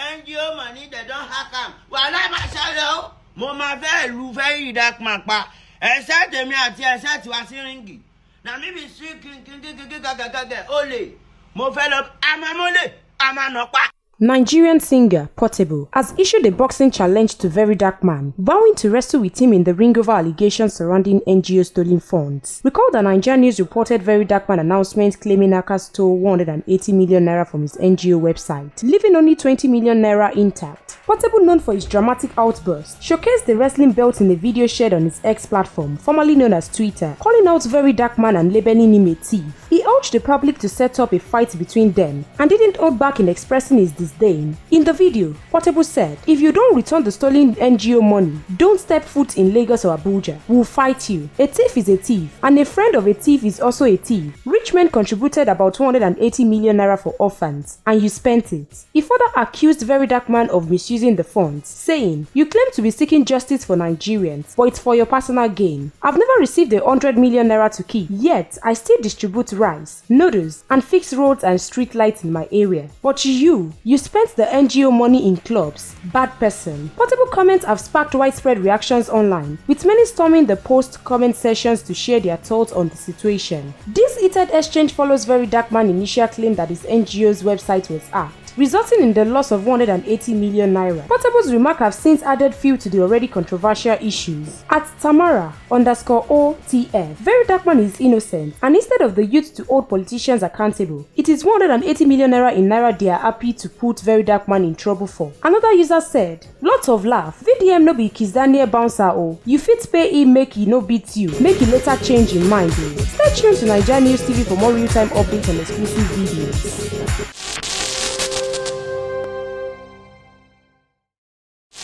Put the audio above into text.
NGO money, they don't hack them. Well, I'm a shadow. Mama very dark man. I said to me, I said to us ringy. Now, maybe speaking, Ole. Mo fellow, I'm a mole, I'm a no. Nigerian singer Portable has issued a boxing challenge to VeryDarkMan, vowing to wrestle with him in the ring over allegations surrounding NGO stolen funds. Recall that NaijaNews reported VeryDarkMan announcement claiming Naka stole 180 million naira from his NGO website, leaving only 20 million naira intact. Portable, known for his dramatic outburst, showcased the wrestling belt in a video shared on his X platform, formerly known as Twitter, calling out VeryDarkMan and labeling him a thief. He urged the public to set up a fight between them and didn't hold back in expressing his disdain. In the video, Portable said, "If you don't return the stolen NGO money, don't step foot in Lagos or Abuja. We'll fight you. A thief is a thief, and a friend of a thief is also a thief. Rich men contributed about 280 million naira for orphans, and you spent it." He further accused VeryDarkMan of misusing the funds, saying, "You claim to be seeking justice for Nigerians, but it's for your personal gain. I've never received 100 million naira to keep, yet I still distribute rice, noodles, and fix roads and street lights in my area. But you spent the NGO money in clubs. Bad person." Portable comments have sparked widespread reactions online, with many storming the post-comment sessions to share their thoughts on the situation. This heated exchange follows VeryDarkMan's initial claim that his NGO's website was hacked, resulting in the loss of 180 million naira. Portable's remark have since added fuel to the already controversial issues. At Tamara_OTF, VeryDarkMan is innocent, and instead of the youth to hold politicians accountable, it is 180 million naira in naira they are happy to put VeryDarkMan in trouble for. Another user said, "Lots of laugh. VDM no be Kizania bouncer o. You fit pay him make he no beat you, make he later change in mind o." Stay tuned to NaijaNews TV for more real-time updates and exclusive videos.